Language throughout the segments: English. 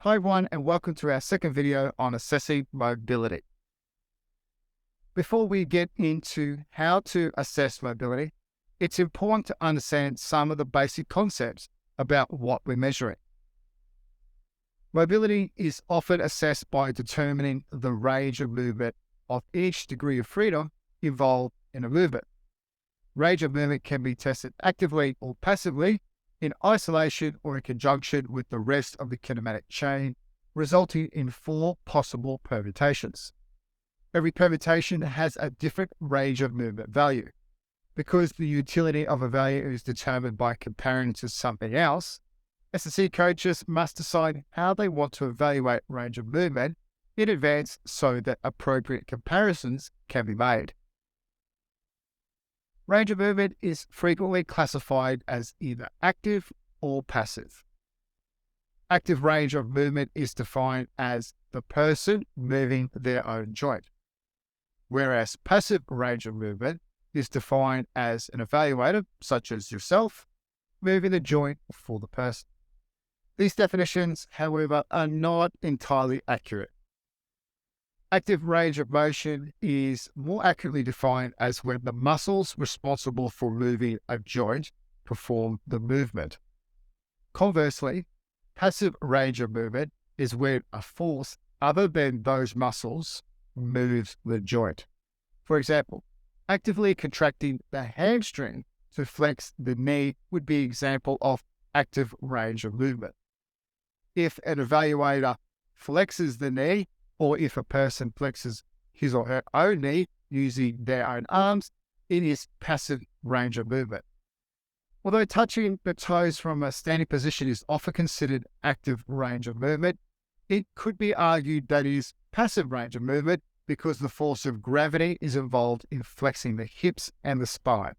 Hi everyone, and welcome to our second video on assessing mobility. Before we get into how to assess mobility, it's important to understand some of the basic concepts about what we're measuring. Mobility is often assessed by determining the range of movement of each degree of freedom involved in a movement. Range of movement can be tested actively or passively, in isolation or in conjunction with the rest of the kinematic chain, resulting in 4 possible permutations. Every permutation has a different range of movement value. Because the utility of a value is determined by comparing to something else, S&C coaches must decide how they want to evaluate range of movement in advance so that appropriate comparisons can be made. Range of movement is frequently classified as either active or passive. Active range of movement is defined as the person moving their own joint, whereas passive range of movement is defined as an evaluator, such as yourself, moving the joint for the person. These definitions, however, are not entirely accurate. Active range of motion is more accurately defined as when the muscles responsible for moving a joint perform the movement. Conversely, passive range of movement is when a force other than those muscles moves the joint. For example, actively contracting the hamstring to flex the knee would be an example of active range of movement. If an evaluator flexes the knee, or if a person flexes his or her own knee using their own arms, it is passive range of movement. Although touching the toes from a standing position is often considered active range of movement, it could be argued that it is passive range of movement because the force of gravity is involved in flexing the hips and the spine.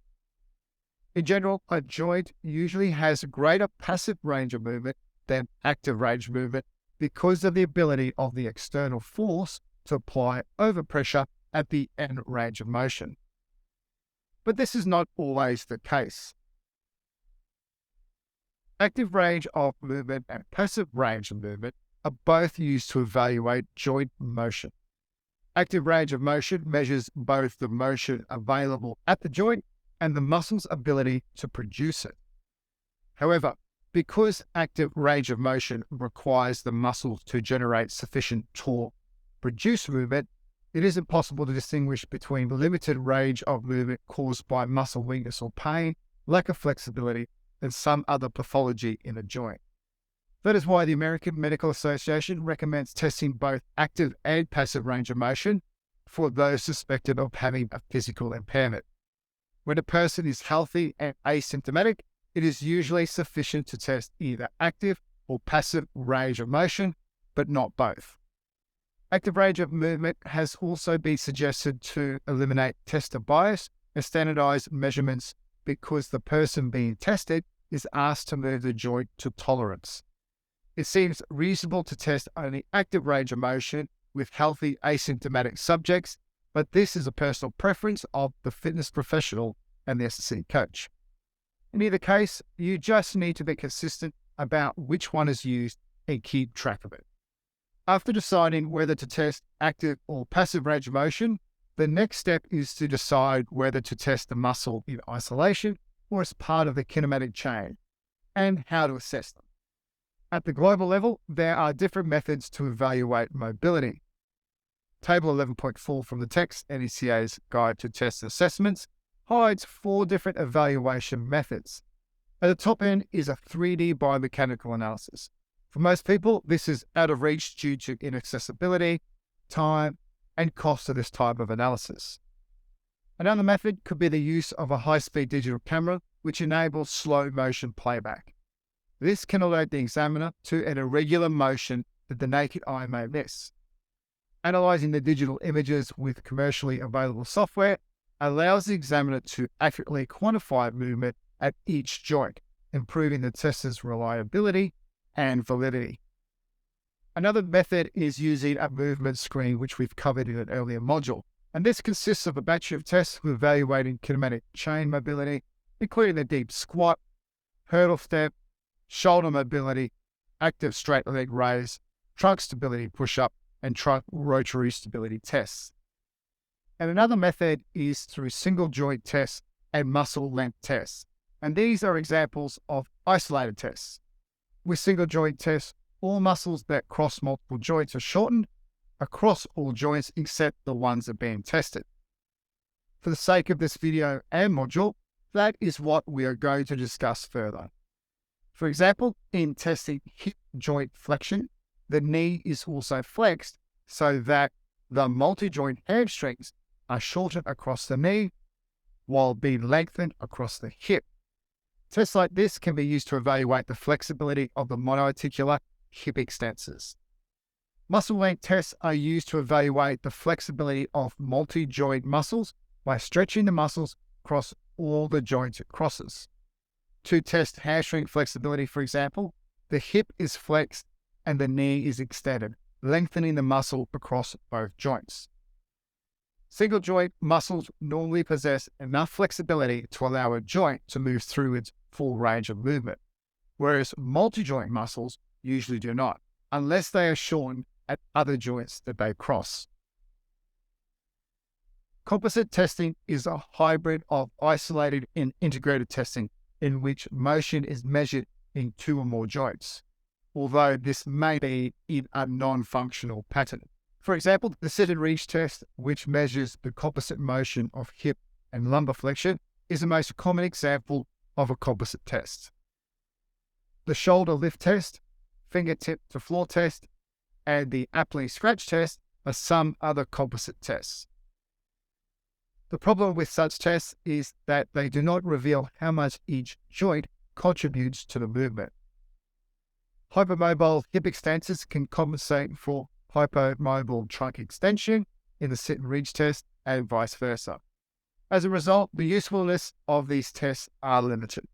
In general, a joint usually has greater passive range of movement than active range of movement because of the ability of the external force to apply overpressure at the end range of motion. But this is not always the case. Active range of movement and passive range of movement are both used to evaluate joint motion. Active range of motion measures both the motion available at the joint and the muscle's ability to produce it. However, because active range of motion requires the muscle to generate sufficient torque to produce movement, it isn't possible to distinguish between limited range of movement caused by muscle weakness or pain, lack of flexibility, and some other pathology in a joint. That is why the American Medical Association recommends testing both active and passive range of motion for those suspected of having a physical impairment. When a person is healthy and asymptomatic, it is usually sufficient to test either active or passive range of motion, but not both. Active range of movement has also been suggested to eliminate tester bias and standardize measurements because the person being tested is asked to move the joint to tolerance. It seems reasonable to test only active range of motion with healthy asymptomatic subjects, but this is a personal preference of the fitness professional and the S&C coach. In either case, you just need to be consistent about which one is used and keep track of it. After deciding whether to test active or passive range of motion, the next step is to decide whether to test the muscle in isolation or as part of the kinematic chain, and how to assess them. At the global level, there are different methods to evaluate mobility. Table 11.4 from the text, NECA's Guide to Test Assessments, highlights 4 different evaluation methods. At the top end is a 3D biomechanical analysis. For most people, this is out of reach due to inaccessibility, time, and cost of this type of analysis. Another method could be the use of a high-speed digital camera, which enables slow motion playback. This can alert the examiner to an irregular motion that the naked eye may miss. Analyzing the digital images with commercially available software allows the examiner to accurately quantify movement at each joint, improving the tester's reliability and validity. Another method is using a movement screen, which we've covered in an earlier module, and this consists of a batch of tests for evaluating kinematic chain mobility, including the deep squat, hurdle step, shoulder mobility, active straight leg raise, trunk stability push-up and trunk rotary stability tests. And another method is through single joint tests and muscle length tests. And these are examples of isolated tests. With single joint tests, all muscles that cross multiple joints are shortened across all joints except the ones that are being tested. For the sake of this video and module, that is what we are going to discuss further. For example, in testing hip joint flexion, the knee is also flexed so that the multi-joint hamstrings are shortened across the knee while being lengthened across the hip. Tests like this can be used to evaluate the flexibility of the monoarticular hip extensors. Muscle length tests are used to evaluate the flexibility of multi-joint muscles by stretching the muscles across all the joints it crosses. To test hamstring flexibility, for example, the hip is flexed and the knee is extended, lengthening the muscle across both joints. Single joint muscles normally possess enough flexibility to allow a joint to move through its full range of movement, whereas multi-joint muscles usually do not, unless they are shortened at other joints that they cross. Composite testing is a hybrid of isolated and integrated testing in which motion is measured in two or more joints, although this may be in a non-functional pattern. For example, the sit and reach test, which measures the composite motion of hip and lumbar flexion, is the most common example of a composite test. The shoulder lift test, fingertip to floor test, and the Apley scratch test are some other composite tests. The problem with such tests is that they do not reveal how much each joint contributes to the movement. Hypermobile hip extensors can compensate for hypomobile trunk extension in the sit and reach test and vice versa. As a result, the usefulness of these tests are limited.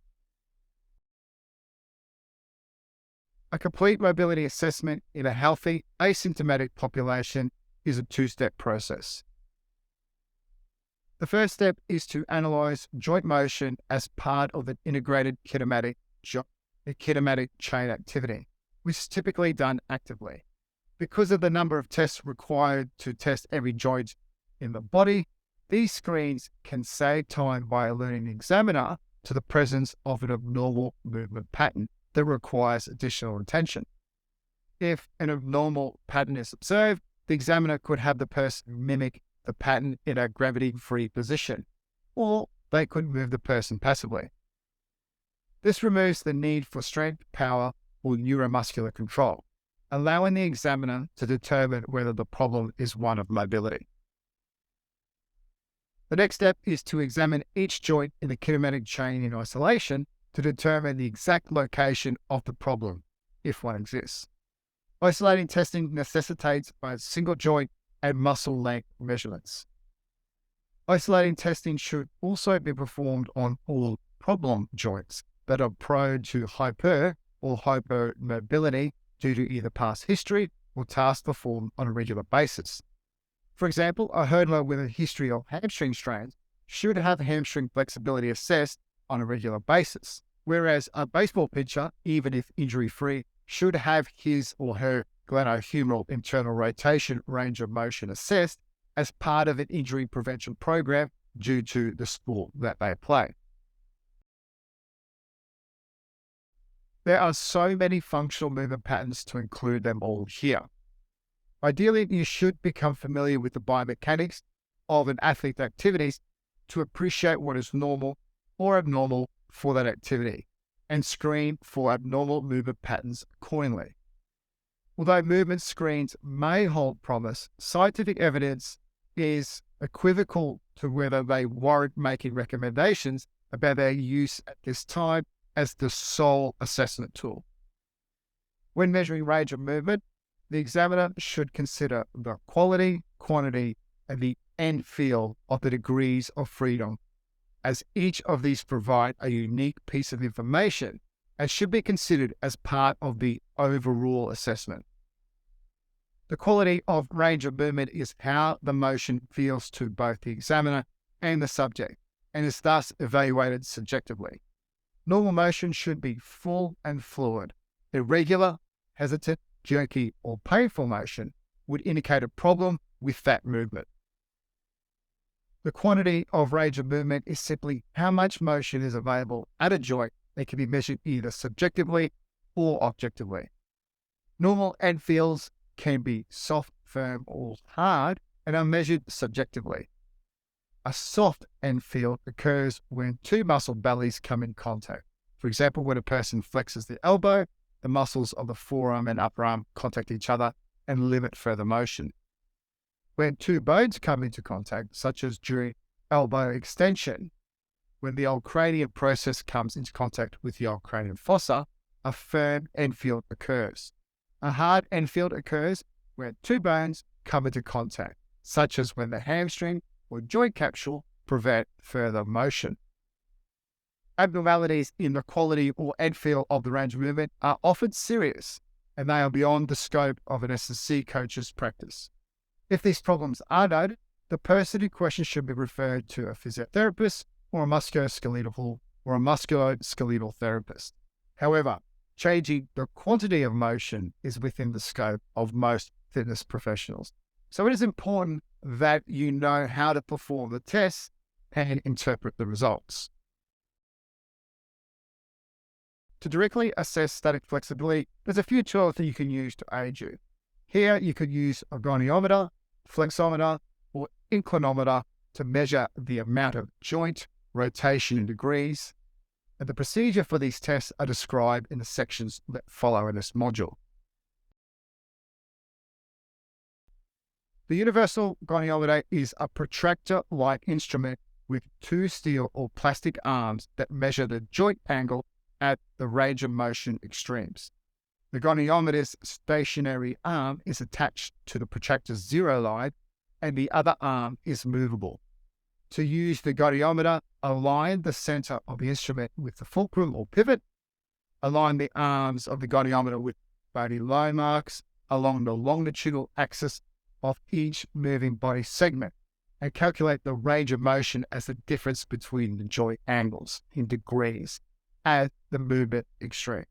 A complete mobility assessment in a healthy, asymptomatic population is a two-step process. The first step is to analyze joint motion as part of an integrated kinematic chain activity, which is typically done actively. Because of the number of tests required to test every joint in the body, these screens can save time by alerting the examiner to the presence of an abnormal movement pattern that requires additional attention. If an abnormal pattern is observed, the examiner could have the person mimic the pattern in a gravity-free position, or they could move the person passively. This removes the need for strength, power, or neuromuscular control, allowing the examiner to determine whether the problem is one of mobility. The next step is to examine each joint in the kinematic chain in isolation to determine the exact location of the problem, if one exists. Isolating testing necessitates both single joint and muscle length measurements. Isolating testing should also be performed on all problem joints that are prone to hyper or hypermobility due to either past history or tasks performed on a regular basis. For example, a hurdler with a history of hamstring strains should have hamstring flexibility assessed on a regular basis, whereas a baseball pitcher, even if injury-free, should have his or her glenohumeral internal rotation range of motion assessed as part of an injury prevention program due to the sport that they play. There are so many functional movement patterns to include them all here. Ideally, you should become familiar with the biomechanics of an athlete's activities to appreciate what is normal or abnormal for that activity and screen for abnormal movement patterns accordingly. Although movement screens may hold promise, scientific evidence is equivocal to whether they warrant making recommendations about their use at this time as the sole assessment tool. When measuring range of movement, the examiner should consider the quality, quantity, and the end feel of the degrees of freedom, as each of these provide a unique piece of information and should be considered as part of the overall assessment. The quality of range of movement is how the motion feels to both the examiner and the subject, and is thus evaluated subjectively. Normal motion should be full and fluid. Irregular, hesitant, jerky, or painful motion would indicate a problem with that movement. The quantity of range of movement is simply how much motion is available at a joint that can be measured either subjectively or objectively. Normal end fields can be soft, firm, or hard and are measured subjectively. A soft end field occurs when two muscle bellies come in contact. For example, when a person flexes the elbow, the muscles of the forearm and upper arm contact each other and limit further motion. When two bones come into contact, such as during elbow extension, when the old cranium process comes into contact with the old cranium fossa, a firm end field occurs. A hard end field occurs when two bones come into contact, such as when the hamstring or joint capsule prevent further motion. Abnormalities in the quality or end field of the range of movement are often serious, and they are beyond the scope of an S&C coach's practice. If these problems are noted, the person in question should be referred to a physiotherapist or a musculoskeletal therapist. However, changing the quantity of motion is within the scope of most fitness professionals. So it is important that you know how to perform the tests and interpret the results. To directly assess static flexibility, there's a few tools that you can use to aid you. Here, you could use a goniometer, flexometer, or inclinometer to measure the amount of joint rotation in degrees, and the procedure for these tests are described in the sections that follow in this module. The universal goniometer is a protractor-like instrument with two steel or plastic arms that measure the joint angle at the range of motion extremes. The goniometer's stationary arm is attached to the protractor's zero line, and the other arm is movable. To use the goniometer, align the center of the instrument with the fulcrum or pivot, align the arms of the goniometer with bony landmarks along the longitudinal axis of each moving body segment, and calculate the range of motion as the difference between the joint angles in degrees at the movement extreme.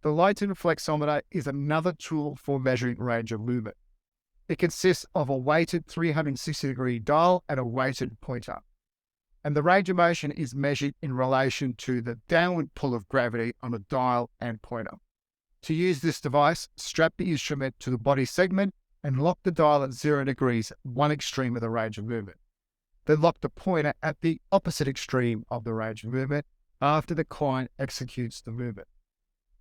The Leighton flexometer is another tool for measuring range of movement. It consists of a weighted 360-degree dial and a weighted pointer, and the range of motion is measured in relation to the downward pull of gravity on the dial and pointer. To use this device, strap the instrument to the body segment and lock the dial at 0 degrees at one extreme of the range of movement. Then lock the pointer at the opposite extreme of the range of movement after the client executes the movement.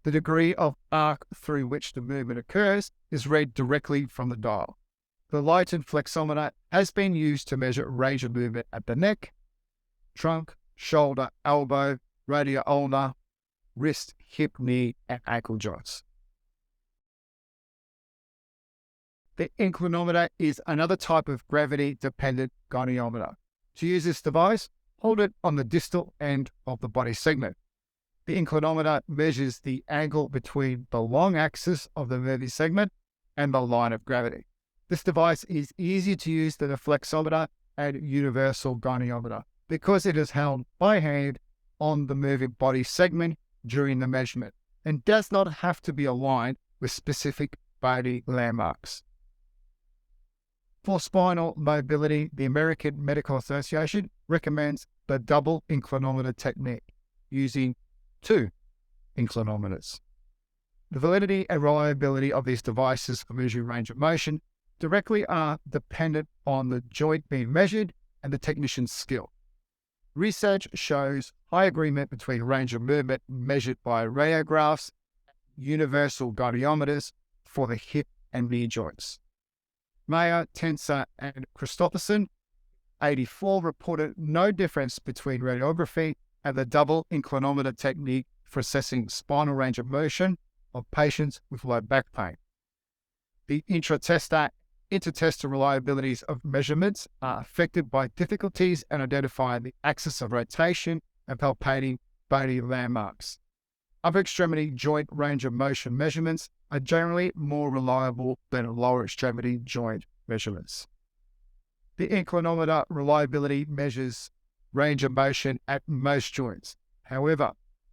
The degree of arc through which the movement occurs is read directly from the dial. The Leighton flexometer has been used to measure range of movement at the neck, trunk, shoulder, elbow, radial ulnar, wrist, hip, knee, and ankle joints. The inclinometer is another type of gravity-dependent goniometer. To use this device, hold it on the distal end of the body segment. The inclinometer measures the angle between the long axis of the moving segment and the line of gravity. This device is easier to use than a flexometer and universal goniometer because it is held by hand on the moving body segment during the measurement and does not have to be aligned with specific body landmarks. For spinal mobility, the American Medical Association recommends the double inclinometer technique using 2 inclinometers. The validity and reliability of these devices for measuring range of motion directly are dependent on the joint being measured and the technician's skill. Research shows high agreement between range of movement measured by radiographs and universal goniometers for the hip and knee joints. Mayer, Tenser, and Christopherson, 84, reported no difference between radiography and the double inclinometer technique for assessing spinal range of motion of patients with low back pain. The inter-tester reliabilities of measurements are affected by difficulties in identifying the axis of rotation and palpating bony landmarks. Upper extremity joint range of motion measurements are generally more reliable than lower extremity joint measurements. The inclinometer reliability measures range of motion at most joints. However,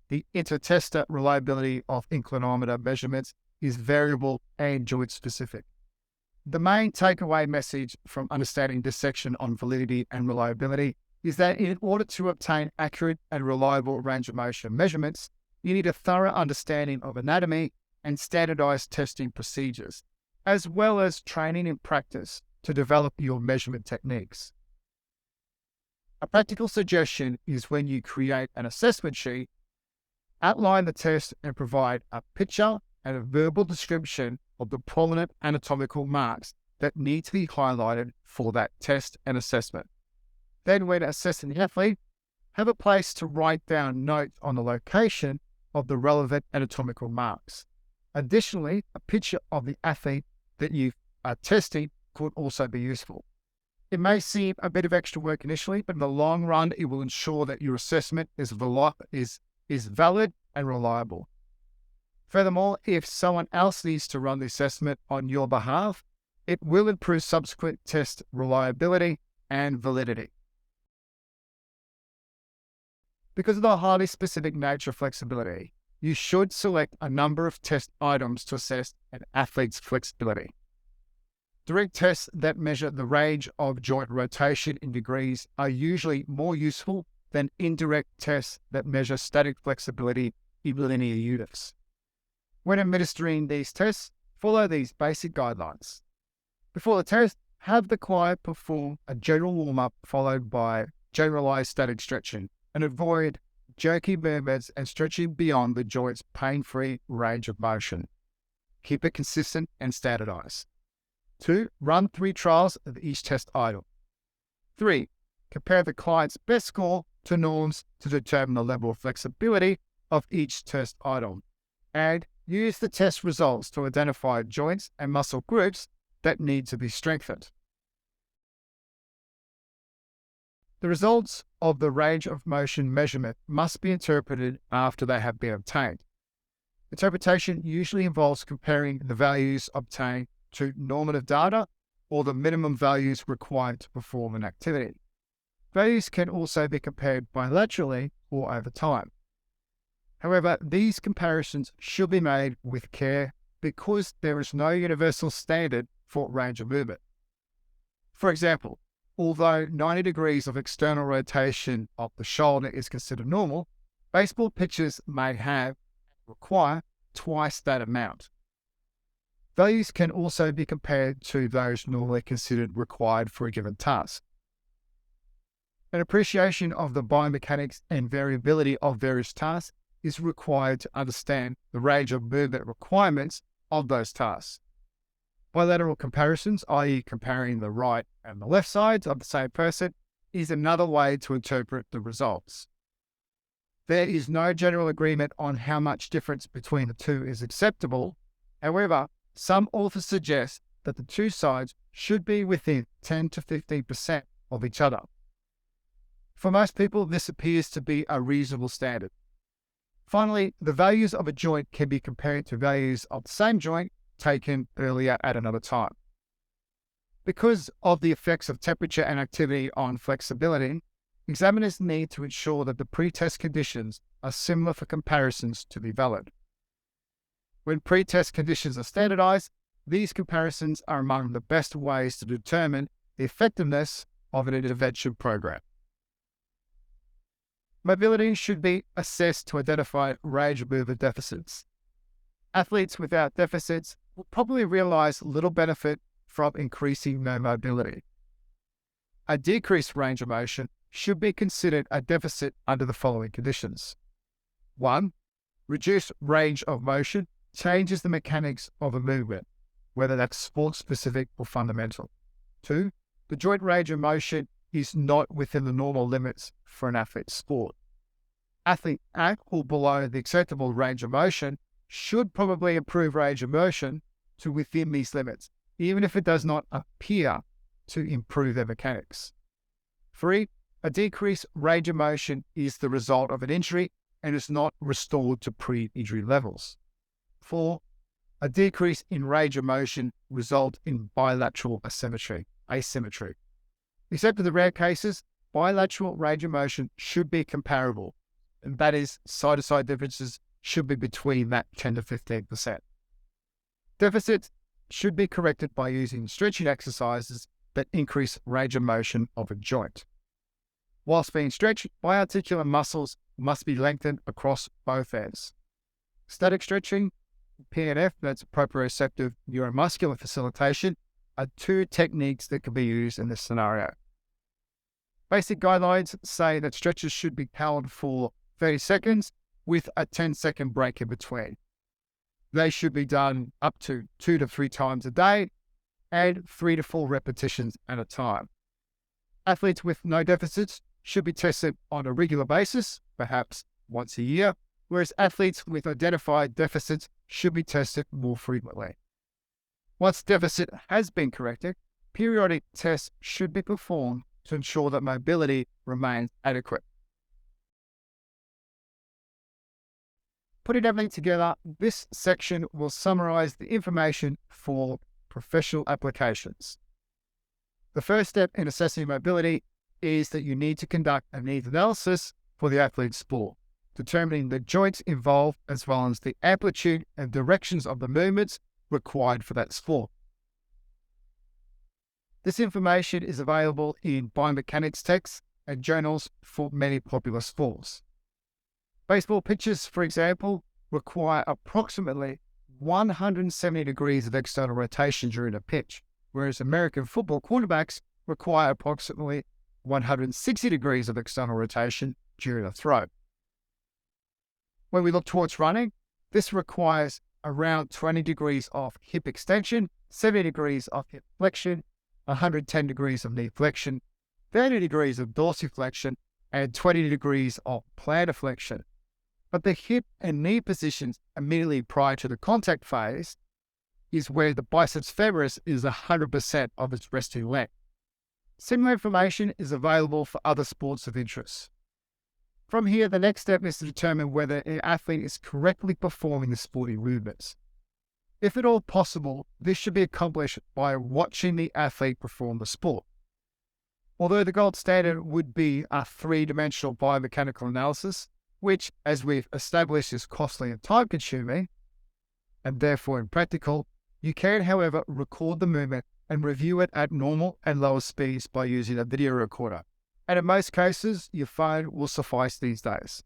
The inter-tester reliability of inclinometer measurements is variable and joint specific. The main takeaway message from understanding this section on validity and reliability is that in order to obtain accurate and reliable range of motion measurements, you need a thorough understanding of anatomy and standardized testing procedures, as well as training and practice to develop your measurement techniques. A practical suggestion is when you create an assessment sheet, outline the test and provide a picture and a verbal description of the prominent anatomical marks that need to be highlighted for that test and assessment. Then when assessing the athlete, have a place to write down notes on the location of the relevant anatomical marks. Additionally, a picture of the athlete that you are testing could also be useful. It may seem a bit of extra work initially, but in the long run, it will ensure that your assessment is valid and reliable. Furthermore, if someone else needs to run the assessment on your behalf, it will improve subsequent test reliability and validity. Because of the highly specific nature of flexibility, you should select a number of test items to assess an athlete's flexibility. Direct tests that measure the range of joint rotation in degrees are usually more useful than indirect tests that measure static flexibility in linear units. When administering these tests, follow these basic guidelines. Before the test, have the client perform a general warm-up followed by generalized static stretching, and avoid jerky movements and stretching beyond the joint's pain-free range of motion. Keep it consistent and standardized. 2. Run 3 trials of each test item. 3. Compare the client's best score to norms to determine the level of flexibility of each test item. And use the test results to identify joints and muscle groups that need to be strengthened. The results of the range of motion measurement must be interpreted after they have been obtained. Interpretation usually involves comparing the values obtained to normative data or the minimum values required to perform an activity. Values can also be compared bilaterally or over time. However, these comparisons should be made with care because there is no universal standard for range of movement. For example, although 90 degrees of external rotation of the shoulder is considered normal, baseball pitchers may require twice that amount. Values can also be compared to those normally considered required for a given task. An appreciation of the biomechanics and variability of various tasks is required to understand the range of movement requirements of those tasks. Bilateral comparisons, i.e. comparing the right and the left sides of the same person, is another way to interpret the results. There is no general agreement on how much difference between the two is acceptable. However, some authors suggest that the two sides should be within 10 to 15% of each other. For most people, this appears to be a reasonable standard. Finally, the values of a joint can be compared to values of the same joint taken earlier at another time. Because of the effects of temperature and activity on flexibility, examiners need to ensure that the pre-test conditions are similar for comparisons to be valid. When pre-test conditions are standardized, these comparisons are among the best ways to determine the effectiveness of an intervention program. Mobility should be assessed to identify range of movement deficits. Athletes without deficits will probably realize little benefit from increasing their mobility. A decreased range of motion should be considered a deficit under the following conditions. 1. Reduced range of motion changes the mechanics of a movement, whether that's sport-specific or fundamental. 2. The joint range of motion is not within the normal limits for an athlete's sport. Athlete at or below the acceptable range of motion should probably improve range of motion to within these limits, even if it does not appear to improve their mechanics. 3. A decreased range of motion is the result of an injury and is not restored to pre-injury levels. 4. A decrease in range of motion results in bilateral asymmetry. Except in the rare cases, bilateral range of motion should be comparable, and that is side-to-side differences should be between that 10 to 15%. Deficits should be corrected by using stretching exercises that increase range of motion of a joint. Whilst being stretched, biarticular muscles must be lengthened across both ends. Static stretching, PNF, that's proprioceptive neuromuscular facilitation, are two techniques that can be used in this scenario. Basic guidelines say that stretches should be held for 30 seconds with a 10-second break in between. They should be done up to 2 to 3 times a day and 3 to 4 repetitions at a time. Athletes with no deficits should be tested on a regular basis, perhaps once a year, whereas athletes with identified deficits should be tested more frequently. Once deficit has been corrected, periodic tests should be performed to ensure that mobility remains adequate. Putting everything together, this section will summarize the information for professional applications. The first step in assessing mobility is that you need to conduct a needs analysis for the athlete's sport, determining the joints involved as well as the amplitude and directions of the movements required for that sport. This information is available in biomechanics texts and journals for many popular sports. Baseball pitchers, for example, require approximately 170 degrees of external rotation during a pitch, whereas American football quarterbacks require approximately 160 degrees of external rotation during a throw. When we look towards running, this requires around 20 degrees of hip extension, 70 degrees of hip flexion, 110 degrees of knee flexion, 30 degrees of dorsiflexion, and 20 degrees of plantar flexion. But the hip and knee positions immediately prior to the contact phase is where the biceps femoris is 100% of its resting length. Similar information is available for other sports of interest. From here, the next step is to determine whether an athlete is correctly performing the sporting movements. If at all possible, this should be accomplished by watching the athlete perform the sport. Although the gold standard would be a 3-dimensional biomechanical analysis, which, as we've established, is costly and time-consuming, and therefore impractical, you can, however, record the movement and review it at normal and lower speeds by using a video recorder. And in most cases, your phone will suffice these days.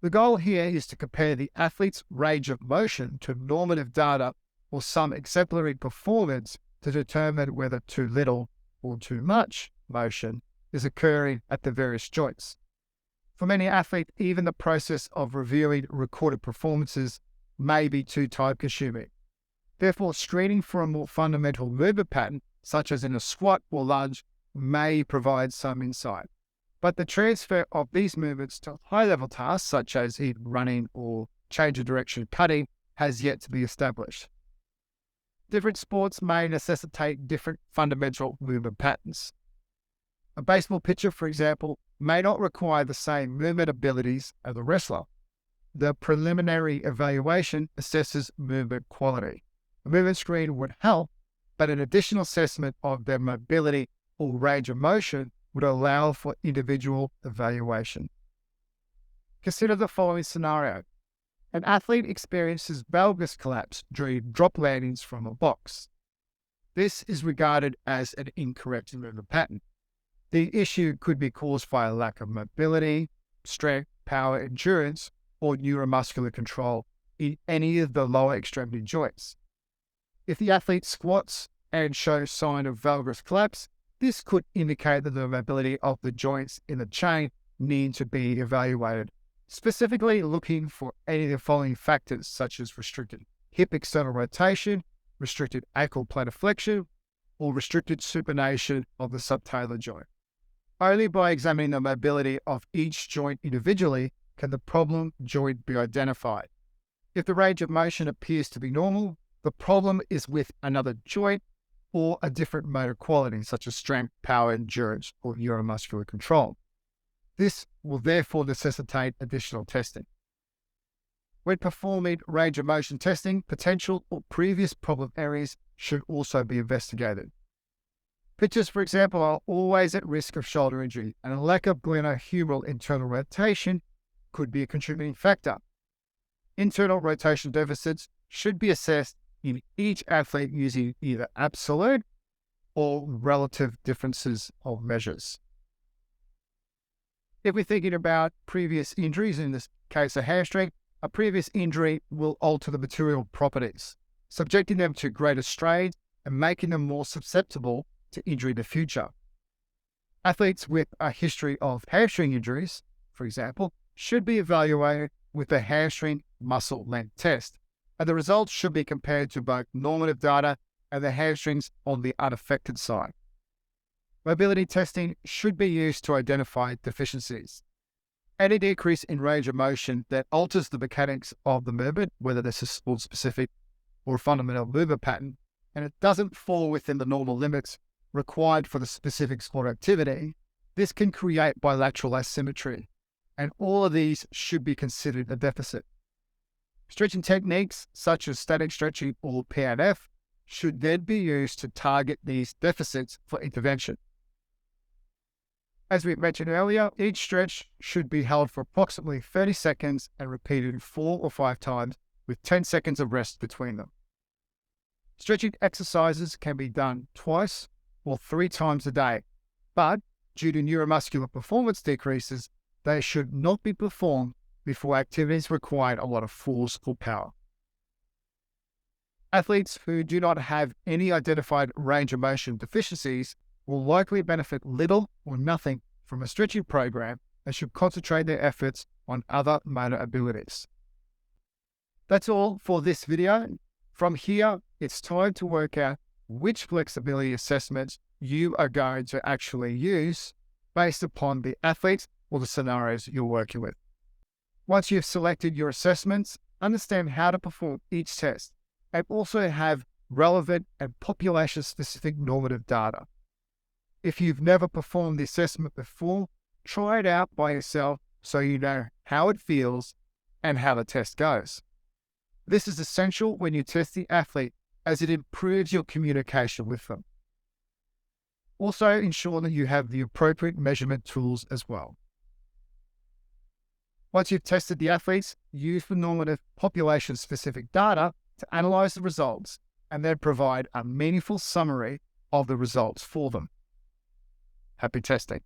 The goal here is to compare the athlete's range of motion to normative data or some exemplary performance to determine whether too little or too much motion is occurring at the various joints. For many athletes, even the process of reviewing recorded performances may be too time-consuming. Therefore, screening for a more fundamental movement pattern, such as in a squat or lunge, may provide some insight. But the transfer of these movements to high-level tasks, such as in running or change of direction cutting, has yet to be established. Different sports may necessitate different fundamental movement patterns. A baseball pitcher, for example, may not require the same movement abilities as a wrestler. The preliminary evaluation assesses movement quality. A movement screen would help, but an additional assessment of their mobility or range of motion would allow for individual evaluation. Consider the following scenario. An athlete experiences valgus collapse during drop landings from a box. This is regarded as an incorrect movement pattern. The issue could be caused by a lack of mobility, strength, power, endurance, or neuromuscular control in any of the lower extremity joints. If the athlete squats and shows sign of valgus collapse, this could indicate that the mobility of the joints in the chain need to be evaluated, specifically looking for any of the following factors such as restricted hip external rotation, restricted ankle plantar flexion, or restricted supination of the subtalar joint. Only by examining the mobility of each joint individually can the problem joint be identified. If the range of motion appears to be normal, the problem is with another joint or a different motor quality such as strength, power, endurance, or neuromuscular control. This will therefore necessitate additional testing. When performing range of motion testing, potential or previous problem areas should also be investigated. Pitchers, for example, are always at risk of shoulder injury, and a lack of glenohumeral internal rotation could be a contributing factor. Internal rotation deficits should be assessed in each athlete using either absolute or relative differences of measures. If we're thinking about previous injuries, in this case a hamstring, a previous injury will alter the material properties, subjecting them to greater strain and making them more susceptible to injury in the future. Athletes with a history of hamstring injuries, for example, should be evaluated with a hamstring muscle length test, and the results should be compared to both normative data and the hamstrings on the unaffected side. Mobility testing should be used to identify deficiencies. Any decrease in range of motion that alters the mechanics of the movement, whether this is sport-specific or a fundamental movement pattern, and it doesn't fall within the normal limits required for the specific sport activity, this can create bilateral asymmetry, and all of these should be considered a deficit. Stretching techniques such as static stretching or PNF should then be used to target these deficits for intervention. As we mentioned earlier, each stretch should be held for approximately 30 seconds and repeated 4 or 5 times with 10 seconds of rest between them. Stretching exercises can be done twice or 3 times a day, but due to neuromuscular performance decreases, they should not be performed before activities require a lot of force or power. Athletes who do not have any identified range of motion deficiencies will likely benefit little or nothing from a stretching program and should concentrate their efforts on other motor abilities. That's all for this video. From here, it's time to work out which flexibility assessments you are going to actually use based upon the athletes or the scenarios you're working with. Once you've selected your assessments, understand how to perform each test and also have relevant and population-specific normative data. If you've never performed the assessment before, try it out by yourself so you know how it feels and how the test goes. This is essential when you test the athlete as it improves your communication with them. Also, ensure that you have the appropriate measurement tools as well. Once you've tested the athletes, use the normative population-specific data to analyze the results and then provide a meaningful summary of the results for them. Happy testing.